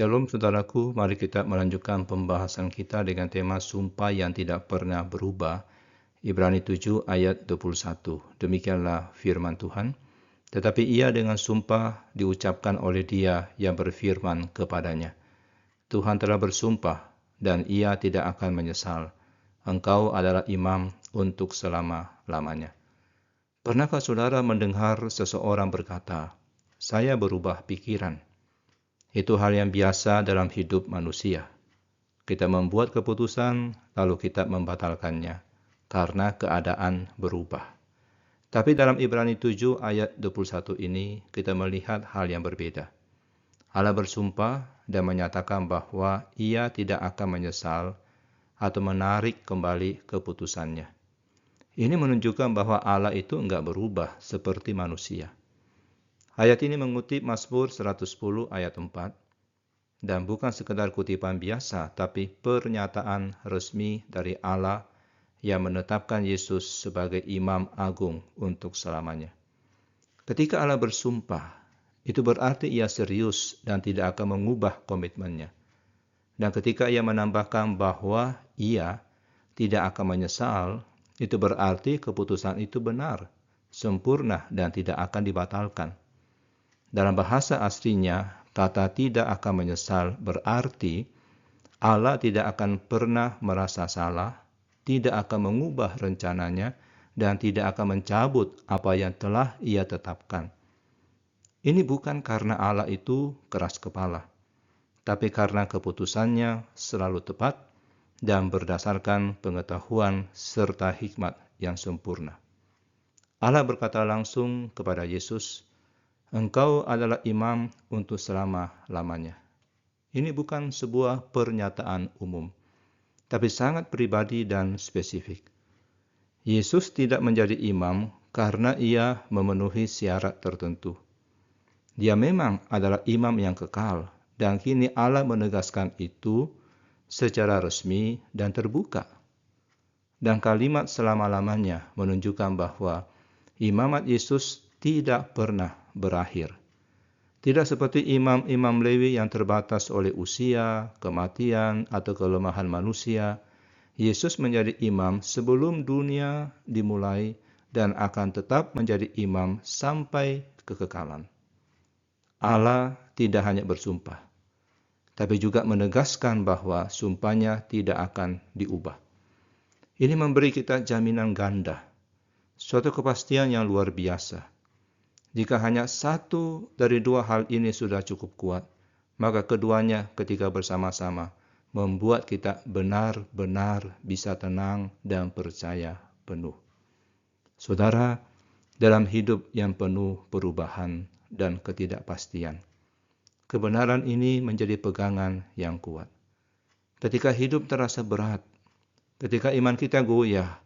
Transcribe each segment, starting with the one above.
Shalom saudaraku, mari kita melanjutkan pembahasan kita dengan tema sumpah yang tidak pernah berubah. Ibrani 7 ayat 21. Demikianlah firman Tuhan. Tetapi ia dengan sumpah diucapkan oleh Dia yang berfirman kepadanya. Tuhan telah bersumpah dan ia tidak akan menyesal. Engkau adalah imam untuk selama-lamanya. Pernahkah saudara mendengar seseorang berkata, "Saya berubah pikiran"? Itu hal yang biasa dalam hidup manusia. Kita membuat keputusan, lalu kita membatalkannya, karena keadaan berubah. Tapi dalam Ibrani 7 ayat 21 ini, kita melihat hal yang berbeda. Allah bersumpah dan menyatakan bahwa ia tidak akan menyesal atau menarik kembali keputusannya. Ini menunjukkan bahwa Allah itu enggak berubah seperti manusia. Ayat ini mengutip Mazmur 110 ayat 4. Dan bukan sekedar kutipan biasa, tapi pernyataan resmi dari Allah yang menetapkan Yesus sebagai imam agung untuk selamanya. Ketika Allah bersumpah, itu berarti ia serius dan tidak akan mengubah komitmennya. Dan ketika ia menambahkan bahwa ia tidak akan menyesal, itu berarti keputusan itu benar, sempurna, dan tidak akan dibatalkan. Dalam bahasa aslinya, kata tidak akan menyesal berarti Allah tidak akan pernah merasa salah, tidak akan mengubah rencananya, dan tidak akan mencabut apa yang telah ia tetapkan. Ini bukan karena Allah itu keras kepala, tapi karena keputusannya selalu tepat dan berdasarkan pengetahuan serta hikmat yang sempurna. Allah berkata langsung kepada Yesus, "Engkau adalah imam untuk selama-lamanya." Ini bukan sebuah pernyataan umum, tapi sangat pribadi dan spesifik. Yesus tidak menjadi imam karena ia memenuhi syarat tertentu. Dia memang adalah imam yang kekal, dan kini Allah menegaskan itu secara resmi dan terbuka. Dan kalimat selama-lamanya menunjukkan bahwa imamat Yesus tidak pernah berakhir. Tidak seperti imam-imam Lewi yang terbatas oleh usia, kematian, atau kelemahan manusia. Yesus menjadi imam sebelum dunia dimulai dan akan tetap menjadi imam sampai kekekalan. Allah tidak hanya bersumpah, tapi juga menegaskan bahwa sumpahnya tidak akan diubah. Ini memberi kita jaminan ganda, suatu kepastian yang luar biasa. Jika hanya satu dari dua hal ini sudah cukup kuat, maka keduanya ketika bersama-sama membuat kita benar-benar bisa tenang dan percaya penuh. Saudara, dalam hidup yang penuh perubahan dan ketidakpastian, kebenaran ini menjadi pegangan yang kuat. Ketika hidup terasa berat, ketika iman kita goyah,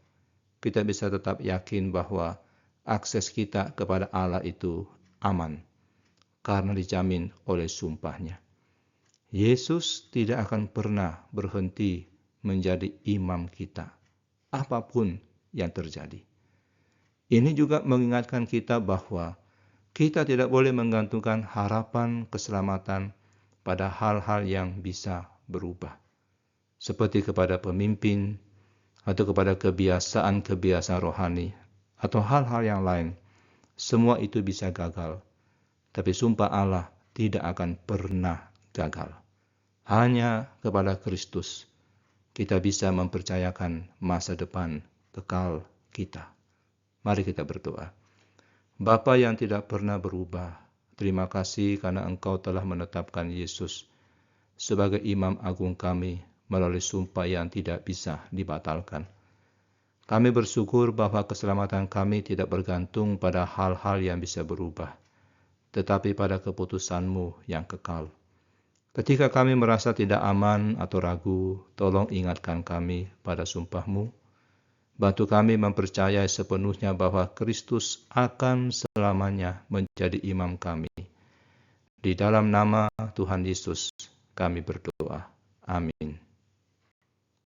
kita bisa tetap yakin bahwa akses kita kepada Allah itu aman karena dijamin oleh sumpahnya. Yesus tidak akan pernah berhenti menjadi imam kita, apapun yang terjadi. Ini juga mengingatkan kita bahwa kita tidak boleh menggantungkan harapan keselamatan pada hal-hal yang bisa berubah, seperti kepada pemimpin atau kepada kebiasaan-kebiasaan rohani atau hal-hal yang lain. Semua itu bisa gagal, tapi sumpah Allah tidak akan pernah gagal. Hanya kepada Kristus kita bisa mempercayakan masa depan kekal kita. Mari kita berdoa. Bapa yang tidak pernah berubah, terima kasih karena Engkau telah menetapkan Yesus sebagai imam agung kami melalui sumpah yang tidak bisa dibatalkan. Kami bersyukur bahwa keselamatan kami tidak bergantung pada hal-hal yang bisa berubah, tetapi pada keputusan-Mu yang kekal. Ketika kami merasa tidak aman atau ragu, tolong ingatkan kami pada sumpah-Mu. Bantu kami mempercayai sepenuhnya bahwa Kristus akan selamanya menjadi imam kami. Di dalam nama Tuhan Yesus kami berdoa. Amin.